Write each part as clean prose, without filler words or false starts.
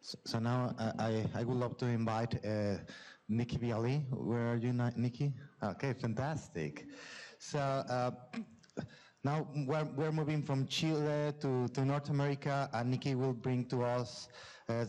So now I would love to invite Nikki Bialy. Where are you, Nikki? Okay, fantastic. So now we're moving from Chile to North America, and Nikki will bring to us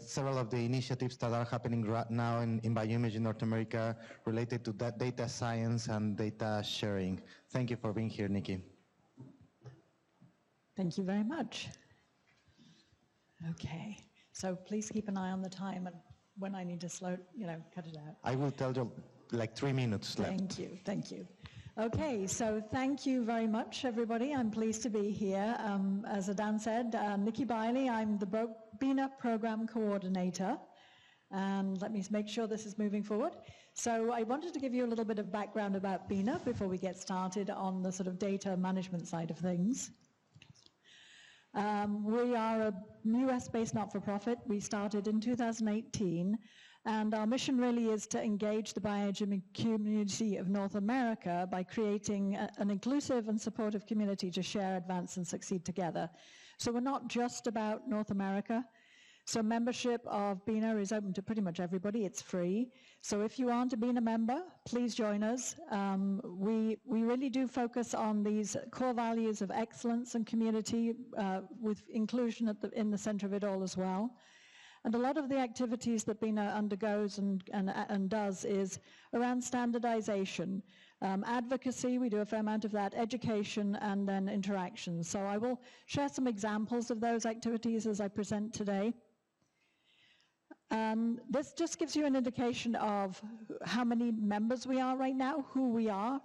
several of the initiatives that are happening right now in bioimaging North America related to that data science and data sharing. Thank you for being here, Nikki. Thank you very much. Okay, so please keep an eye on the time, and when I need to cut it out. I will tell you like 3 minutes left. Thank you. Okay, so thank you very much, everybody. I'm pleased to be here. As Adan said, Nikki Bialy, I'm the BINA program coordinator. And let me make sure this is moving forward. So I wanted to give you a little bit of background about BINA before we get started on the sort of data management side of things. We are a US-based not-for-profit. We started in 2018, and our mission really is to engage the bioimaging community of North America by creating an inclusive and supportive community to share, advance, and succeed together. So we're not just about North America. So membership of BINA is open to pretty much everybody. It's free. So if you aren't a BINA member, please join us. We really do focus on these core values of excellence and community with inclusion in the center of it all as well. And a lot of the activities that BINA undergoes and does is around standardization, advocacy, we do a fair amount of that, education, and then interaction. So I will share some examples of those activities as I present today. This just gives you an indication of how many members we are right now, who we are.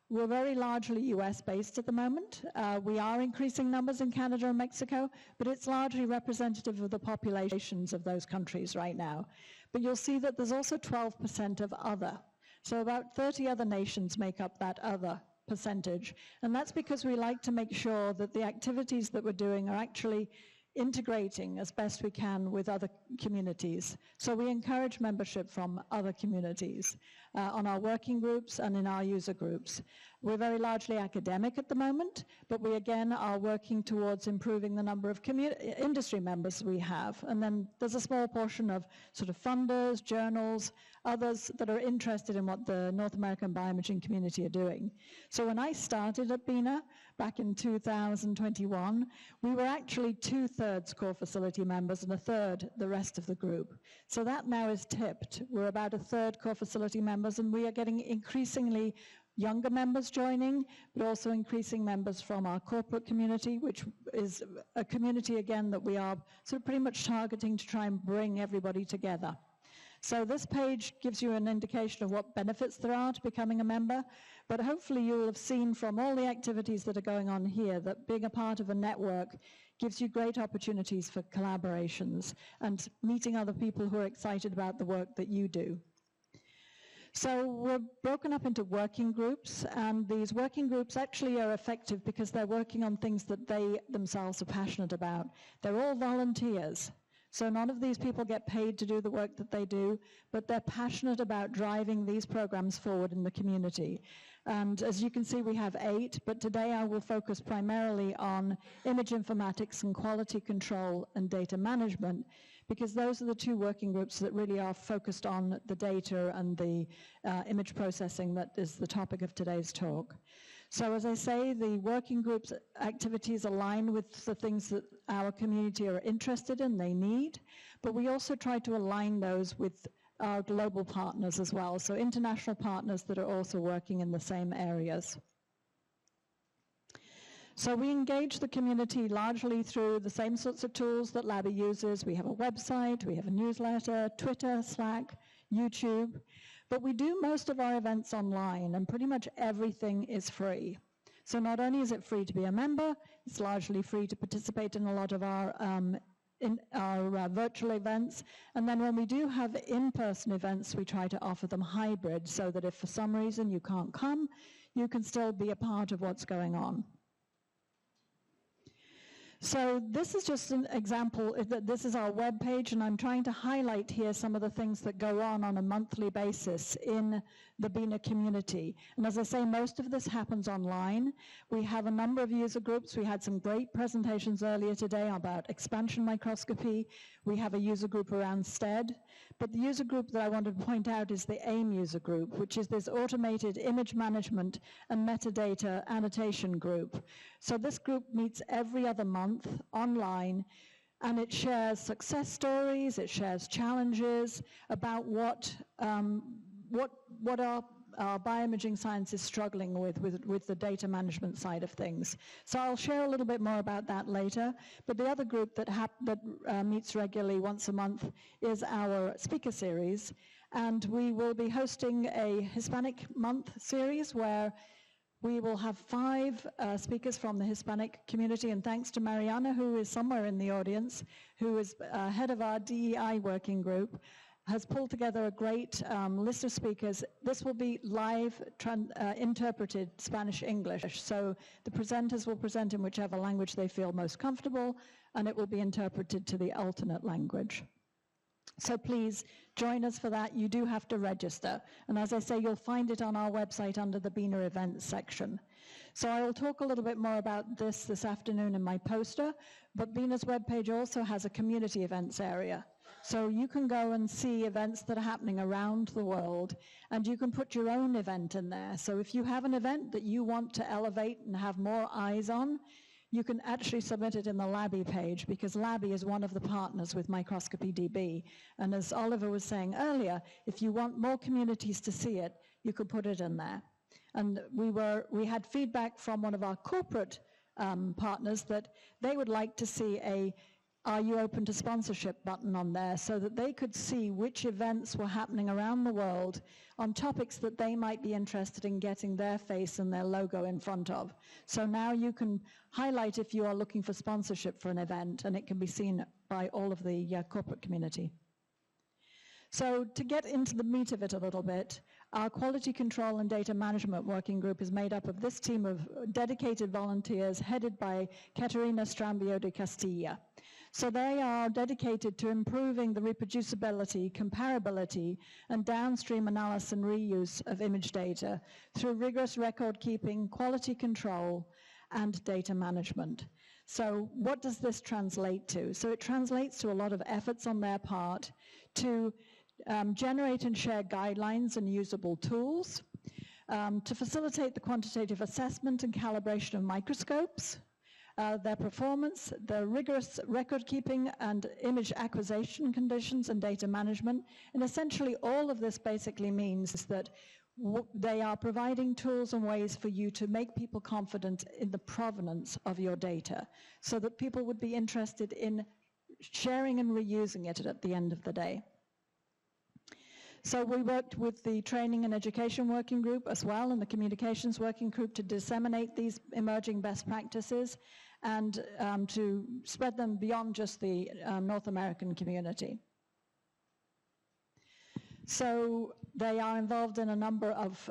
We're very largely US-based at the moment. We are increasing numbers in Canada and Mexico, but it's largely representative of the populations of those countries right now. But you'll see that there's also 12% of other. So about 30 other nations make up that other percentage. And that's because we like to make sure that the activities that we're doing are actually integrating as best we can with other communities. So we encourage membership from other communities on our working groups and in our user groups. We're very largely academic at the moment, but we again are working towards improving the number of industry members we have. And then there's a small portion of sort of funders, journals, others that are interested in what the North American bioimaging community are doing. So when I started at BINA back in 2021, we were actually 2/3 core facility members and 1/3 the rest of the group. So that now is tipped. We're about 1/3 core facility members, and we are getting increasingly younger members joining, but also increasing members from our corporate community, which is a community, again, that we are sort of pretty much targeting to try and bring everybody together. So this page gives you an indication of what benefits there are to becoming a member, but hopefully you will have seen from all the activities that are going on here that being a part of a network gives you great opportunities for collaborations and meeting other people who are excited about the work that you do. So we're broken up into working groups, and these working groups actually are effective because they're working on things that they themselves are passionate about. They're all volunteers. So none of these people get paid to do the work that they do, but they're passionate about driving these programs forward in the community. And as you can see, we have 8, but today I will focus primarily on image informatics and quality control and data management, because those are the 2 working groups that really are focused on the data and the image processing that is the topic of today's talk. So as I say, the working groups activities align with the things that our community are interested in, they need, but we also try to align those with our global partners as well, so international partners that are also working in the same areas. So we engage the community largely through the same sorts of tools that LABI uses. We have a website, we have a newsletter, Twitter, Slack, YouTube, but we do most of our events online, and pretty much everything is free. So not only is it free to be a member, it's largely free to participate in a lot of our virtual events, and then when we do have in-person events, we try to offer them hybrid, so that if for some reason you can't come, you can still be a part of what's going on. So this is just an example. This is our web page, and I'm trying to highlight here some of the things that go on a monthly basis in the BINA community. And as I say, most of this happens online. We have a number of user groups. We had some great presentations earlier today about expansion microscopy. We have a user group around STED. But the user group that I wanted to point out is the AIM user group, which is this automated image management and metadata annotation group. So this group meets every other month online, and it shares success stories, it shares challenges about what our bioimaging science is struggling with the data management side of things. So I'll share a little bit more about that later. But the other group that meets regularly once a month is our speaker series. And we will be hosting a Hispanic month series where we will have 5 speakers from the Hispanic community, and thanks to Mariana, who is somewhere in the audience, who is head of our DEI working group, has pulled together a great list of speakers. This will be live interpreted Spanish-English, so the presenters will present in whichever language they feel most comfortable, and it will be interpreted to the alternate language. So please join us for that. You do have to register. And as I say, you'll find it on our website under the BINA events section. So I will talk a little bit more about this afternoon in my poster, but BINA's webpage also has a community events area. So you can go and see events that are happening around the world, and you can put your own event in there. So if you have an event that you want to elevate and have more eyes on, you can actually submit it in the LABI page, because LABI is one of the partners with Microscopy DB. And as Oliver was saying earlier, if you want more communities to see it, you could put it in there. And we had feedback from one of our corporate partners that they would like to see a "Are you open to sponsorship" button on there, so that they could see which events were happening around the world on topics that they might be interested in getting their face and their logo in front of. So now you can highlight if you are looking for sponsorship for an event, and it can be seen by all of the corporate community. So to get into the meat of it a little bit, our quality control and data management working group is made up of this team of dedicated volunteers headed by Caterina Strambio de Castilla. So they are dedicated to improving the reproducibility, comparability, and downstream analysis and reuse of image data through rigorous record keeping, quality control, and data management. So what does this translate to? So it translates to a lot of efforts on their part to generate and share guidelines and usable tools, to facilitate the quantitative assessment and calibration of microscopes, their performance, the rigorous record keeping and image acquisition conditions and data management. And essentially all of this basically means that they are providing tools and ways for you to make people confident in the provenance of your data, so that people would be interested in sharing and reusing it at the end of the day. So we worked with the training and education working group as well, and the communications working group, to disseminate these emerging best practices and to spread them beyond just the North American community. So they are involved in a number of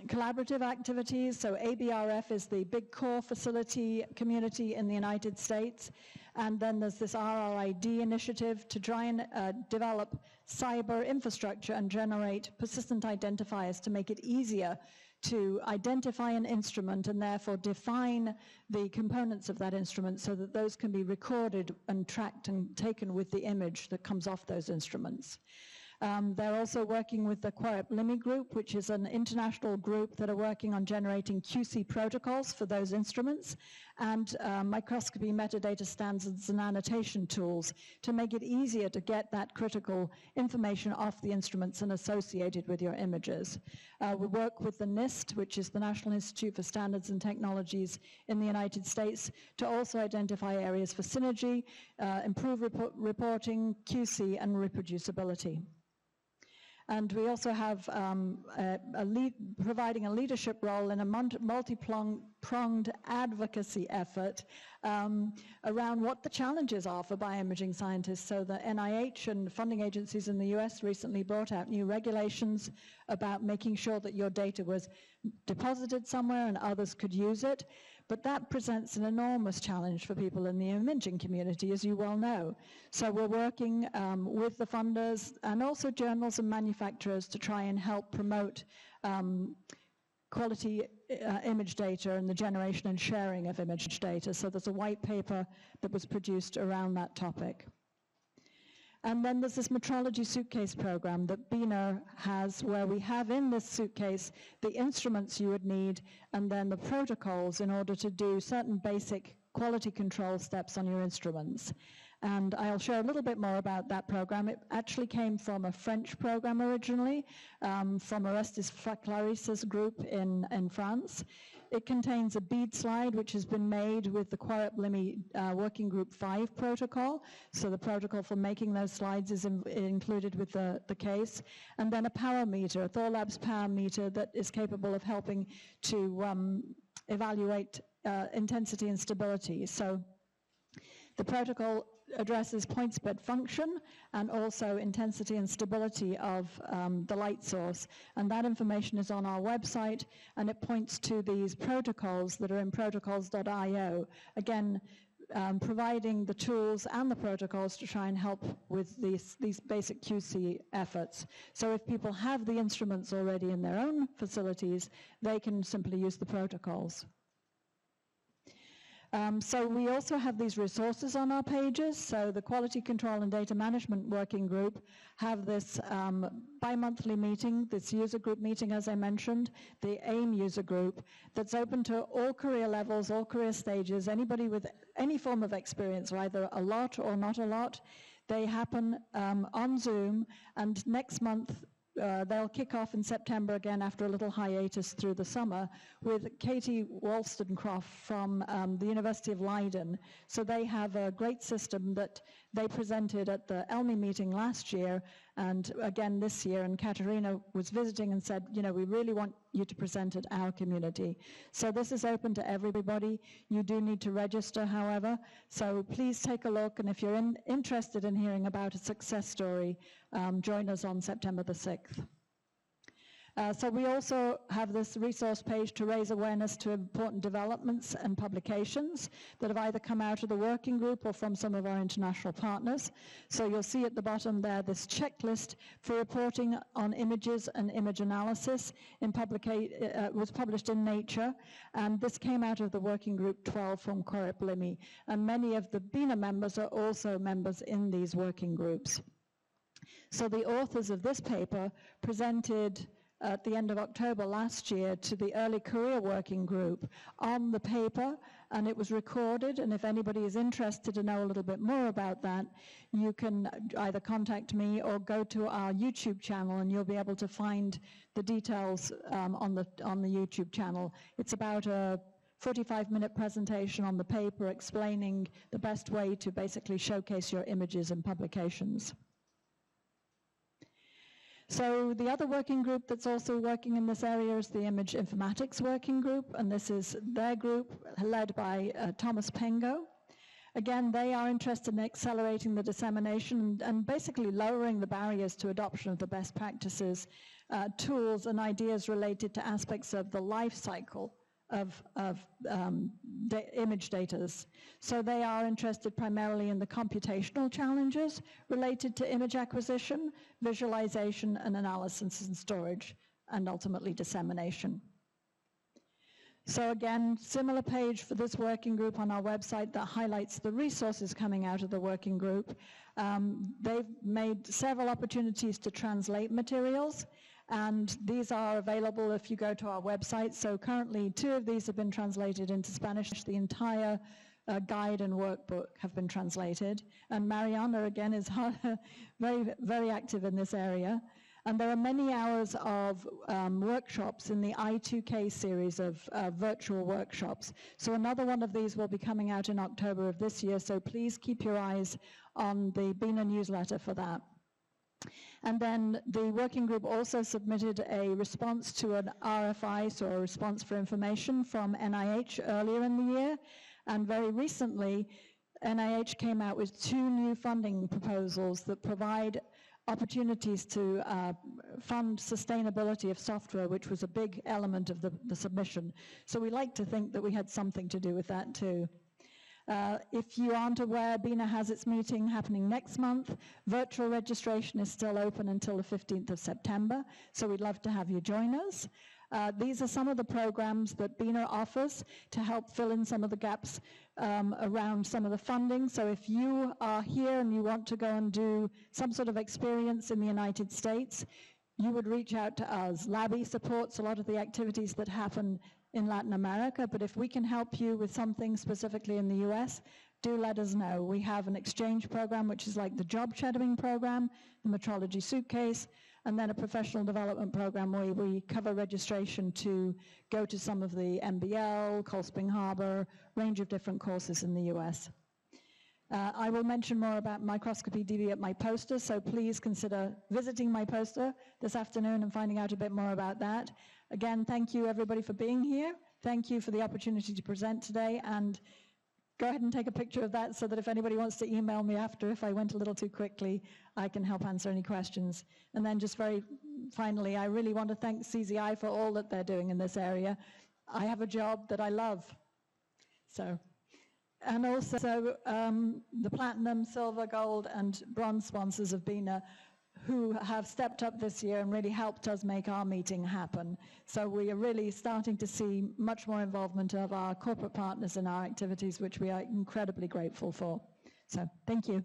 collaborative activities. So ABRF is the big core facility community in the United States. And then there's this RRID initiative to try and develop cyber infrastructure and generate persistent identifiers to make it easier to identify an instrument and therefore define the components of that instrument so that those can be recorded and tracked and taken with the image that comes off those instruments. They're also working with the Querep LIMI group, which is an international group that are working on generating QC protocols for those instruments, and microscopy metadata standards and annotation tools to make it easier to get that critical information off the instruments and associated with your images. We work with the NIST, which is the National Institute for Standards and Technologies in the United States, to also identify areas for synergy, improve reporting, QC, and reproducibility. And we also have providing a leadership role in a multi-pronged advocacy effort around what the challenges are for bioimaging scientists. So the NIH and funding agencies in the US recently brought out new regulations about making sure that your data was deposited somewhere and others could use it. But that presents an enormous challenge for people in the imaging community, as you well know. So we're working with the funders and also journals and manufacturers to try and help promote quality image data and the generation and sharing of image data. So there's a white paper that was produced around that topic. And then there's this metrology suitcase program that BINA has, where we have in this suitcase the instruments you would need and then the protocols in order to do certain basic quality control steps on your instruments. And I'll share a little bit more about that program. It actually came from a French program originally, from Orestes Clarisse's group in France. It contains a bead slide which has been made with the Quarep-LIMI Working Group 5 protocol. So the protocol for making those slides is included with the case. And then a power meter, a Thorlabs power meter that is capable of helping to evaluate intensity and stability. So the protocol addresses point spread function and also intensity and stability of the light source. And that information is on our website, and it points to these protocols that are in protocols.io. Again, providing the tools and the protocols to try and help with these basic QC efforts. So if people have the instruments already in their own facilities, they can simply use the protocols. So we also have these resources on our pages. So the Quality Control and Data Management Working Group have this bi-monthly meeting, this user group meeting, as I mentioned, the AIM user group, that's open to all career levels, all career stages, anybody with any form of experience, either a lot or not a lot. They happen on Zoom, and next month, they'll kick off in September again after a little hiatus through the summer with Katie Wollstonecroft from the University of Leiden. So they have a great system that they presented at the ELMI meeting last year and again this year, and Katerina was visiting and said, you know, we really want you to present at our community. So this is open to everybody. You do need to register, however, so please take a look, and if you're interested in hearing about a success story, join us on September the 6th. So we also have this resource page to raise awareness to important developments and publications that have either come out of the working group or from some of our international partners. So you'll see at the bottom there this checklist for reporting on images and image analysis was published in Nature, and this came out of the working group 12 from Quarep-LIMI, and many of the BINA members are also members in these working groups. So the authors of this paper presented at the end of October last year to the Early Career Working Group on the paper, and it was recorded, and if anybody is interested to know a little bit more about that, you can either contact me or go to our YouTube channel, and you'll be able to find the details on the YouTube channel. It's about a 45-minute presentation on the paper explaining the best way to basically showcase your images in publications. So the other working group that's also working in this area is the Image Informatics Working Group, and this is their group led by Thomas Pengo. Again, they are interested in accelerating the dissemination and basically lowering the barriers to adoption of the best practices, tools and ideas related to aspects of the life cycle of image data. So they are interested primarily in the computational challenges related to image acquisition, visualization, and analysis and storage, and ultimately dissemination. So again, similar page for this working group on our website that highlights the resources coming out of the working group. They've made several opportunities to translate materials, and these are available if you go to our website. So currently 2 of these have been translated into Spanish. The entire guide and workbook have been translated. And Mariana, again, is very, very active in this area. And there are many hours of workshops in the I2K series of virtual workshops. So another one of these will be coming out in October of this year, so please keep your eyes on the BINA newsletter for that. And then the working group also submitted a response to an RFI, so a response for information from NIH earlier in the year. And very recently, NIH came out with 2 new funding proposals that provide opportunities to fund sustainability of software, which was a big element of the submission. So we like to think that we had something to do with that too. If you aren't aware, BINA has its meeting happening next month. Virtual registration is still open until the 15th of September, so we'd love to have you join us. These are some of the programs that BINA offers to help fill in some of the gaps around some of the funding. So if you are here and you want to go and do some sort of experience in the United States, you would reach out to us. LABI supports a lot of the activities that happen in Latin America, but if we can help you with something specifically in the US, do let us know. We have an exchange program, which is like the job shadowing program, the metrology suitcase, and then a professional development program where we cover registration to go to some of the MBL, Cold Spring Harbor, range of different courses in the US. I will mention more about microscopy DB at my poster, so please consider visiting my poster this afternoon and finding out a bit more about that. Again, thank you everybody for being here. Thank you for the opportunity to present today, and go ahead and take a picture of that so that if anybody wants to email me after, if I went a little too quickly, I can help answer any questions. And then just very finally, I really want to thank CZI for all that they're doing in this area. I have a job that I love. So, and also the platinum, silver, gold, and bronze sponsors of BINA who have stepped up this year and really helped us make our meeting happen. So we are really starting to see much more involvement of our corporate partners in our activities, which we are incredibly grateful for. So thank you.